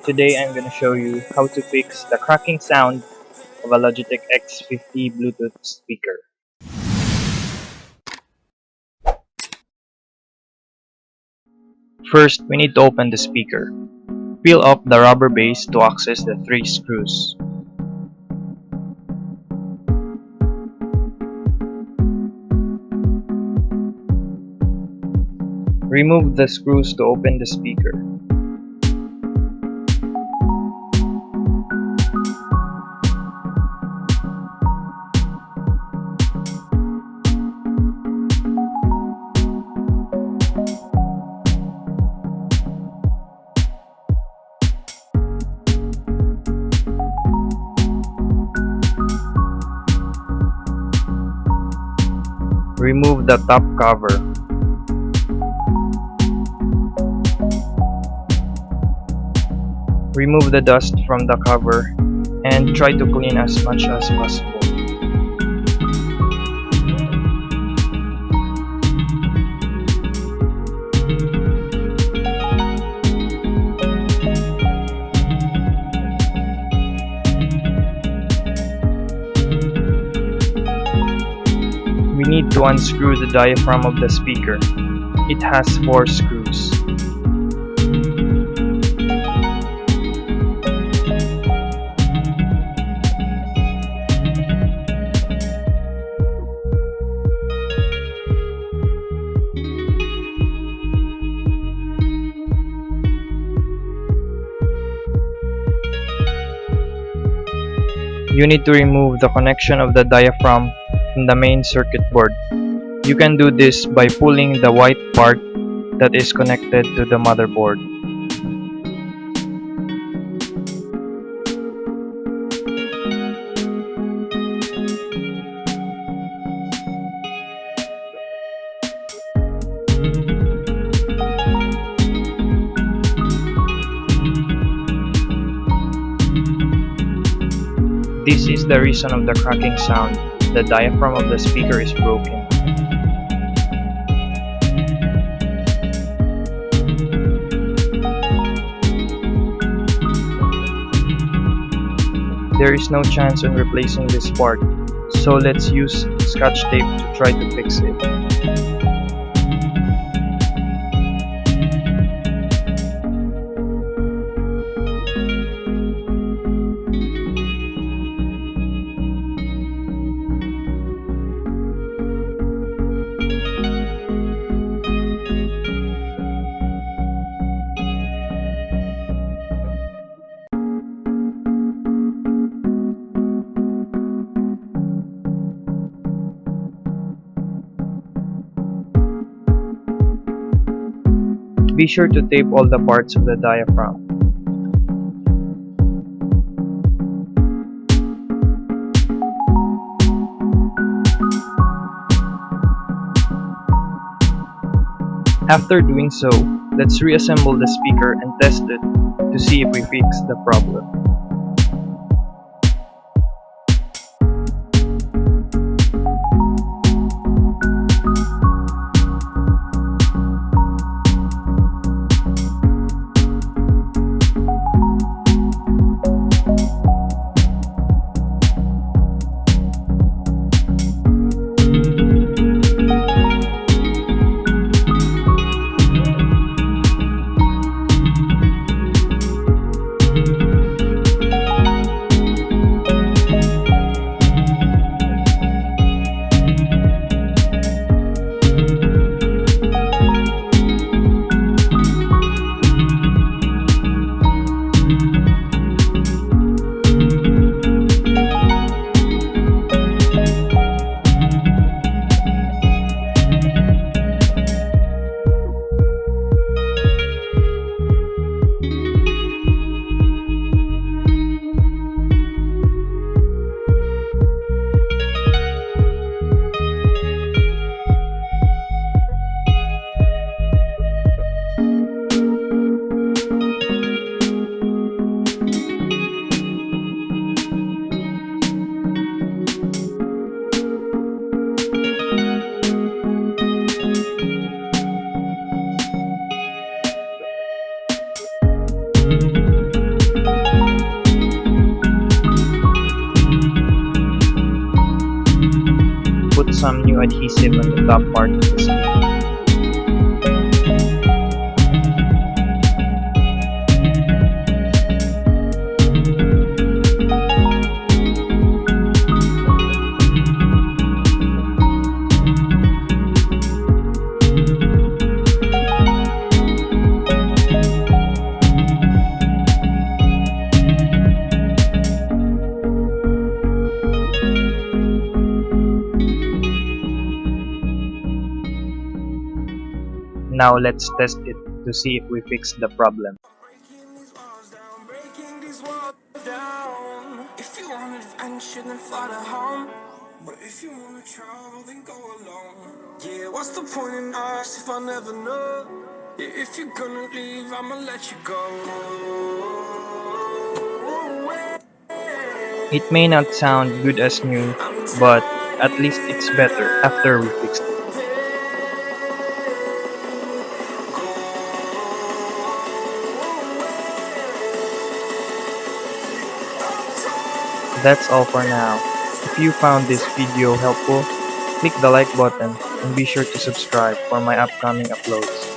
Today I'm gonna show you how to fix the cracking sound of a Logitech X50 Bluetooth speaker. First, we need to open the speaker. Peel off the rubber base to access the 3 screws. Remove the screws to open the speaker. Remove the top cover. Remove the dust from the cover and try to clean as much as possible. We need to unscrew the diaphragm of the speaker. It has 4 screws. You need to remove the connection of the diaphragm from the main circuit board. You can do this by pulling the white part that is connected to the motherboard. This is the reason of the cracking sound. The diaphragm of the speaker is broken. There is no chance on replacing this part, so let's use Scotch tape to try to fix it. Be sure to tape all the parts of the diaphragm. After doing so, let's reassemble the speaker and test it to see if we fix the problem. adhesive on the top part of the speaker. Now let's test it to see if we fix the problem. If you want adventure, then fly to home. But if you wanna travel, then go alone. Yeah, what's the point in us if I never know? Yeah, if you're gonna leave, I'ma let you go. It may not sound good as new, but at least it's better after we fixed it. That's all for now. If you found this video helpful, click the like button and be sure to subscribe for my upcoming uploads.